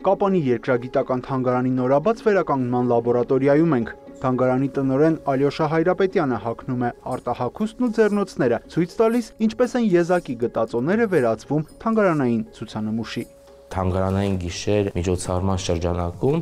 Կապանի երկրագիտական թանգարանի նորաբաց վերականգնման լաբորատորիայում ենք։ Թանգարանի տնօրեն Ալյոշա Հայրապետյանը հագնում է արտահագուստն ու ձեռնոցները, ցույց տալիս ինչպես են եզակի գտածոները վերածվում թանգարանային ցուցանմուշի։ Թանգարանային գիշեր միջոցառման շրջանակում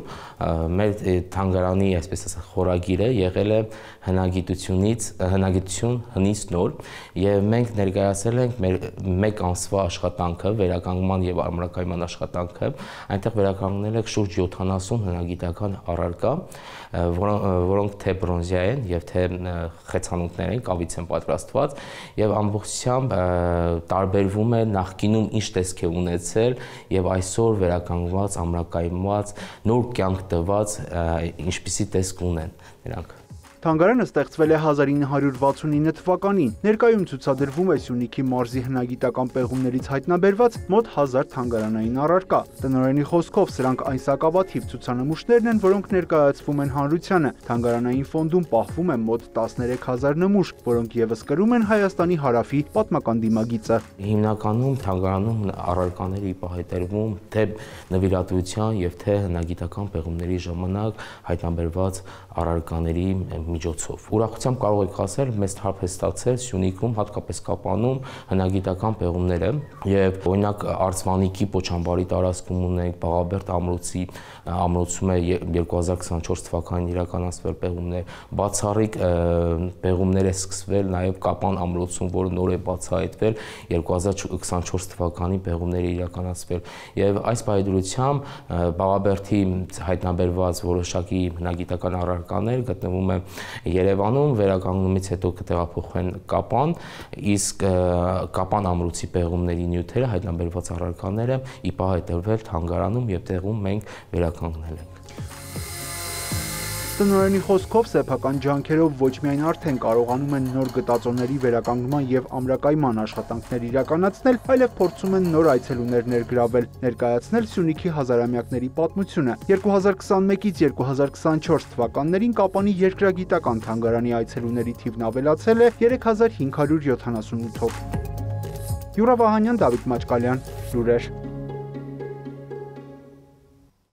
մեր թանգարանի, այսպես ասած, խորագիրը եղել է հնագիտություն հնից նոր, եւ մենք ներկայացրել ենք մեր մեկ ամսվա աշխատանքը, վերականգնման եւ ամրակայման աշխատանքը, այնտեղ վերականգնել ենք շուրջ 70 հնագիտական առարկա, որոնք թե բրոնզյա են եւ թե խեցանունքներ են, կավից են պատրաստված եւ ամբողջությամբ տարբերվում է նախկինում ինչ տեսք է ունեցել եւ այսօր վերականգնված, ամրակայմված, նոր կյանք տված, ինչպիսի տեսք ունեն նրանք։ Թանգարանը ստեղծվել է 1969 թվականին, ներկայում ցուցադրվում է Սյունիքի մարզի հնագիտական պեղումներից հայտնաբերված մոտ 1000 թանգարանային առարկա։ Տնօրենի խոսքով սրանք այն սակավաթիվ ցուցանմուշներն են, որոնք ներկայացվում են հանրությանը։ Թանգարանային ֆոնդում պահվում է մոտ 13000 նմուշ, որոնք եւս կրում են Հայաստանի հարավի պատմական դիմագիծը։ Հիմնականում թանգարանում առարկաները պահետերվում թե նվիրատվության եւ թե հնագիտական պեղումների ժամանակ հայտնաբերված առարկաների միջոցով։ Ուրախությամբ կարող եք ասել, մեծ թափ է ստացել Սյունիքում, հատկապես Կապանում հնագիտական պեղումները եւ օրինակ Արծվանիկի Պոչամբարի տարածքում ունենք Բաղաբերդ ամրոցում է 2024 թվականին իրականացվել պեղումներ, բացառիկ պեղումներ է սկսվել նաեւ Կապան ամրոցում, որը նոր է բացահայտվել 2024 թվականին պեղումներ է իրականացվել եւ այս պայմանությամբ Բաղաբերդի հայտնաբերված որոշակի հնագիտական առարկաներ գտնվում է Երևանում, վերականգնումից հետո կտեղափոխվեն Կապան, իսկ Կապան ամրոցի պեղումների նյութերը հայտնաբերված առարկաները ի պահետվել թանգարանում եւ տեղում մենք վերականգնել ենք։ Տնօրենի խոսքով սեփական ջանքերով ոչ միայն արդեն կարողանում են նոր գտածոների վերականգնման եւ ամրակայման աշխատանքներ իրականացնել, այլև փորձում են նոր այցելուներ ներգրավել, ներկայացնել Սյունիքի հազարամյակների պատմությունը։ 2021-ից 2024 թվականներին Կապանի երկրագիտական թանգարանի այցելուների թիվն ավելացել է 3578-ով։ Յուրա Վահանյան, Դավիթ Մաչկալյան, լուրեր։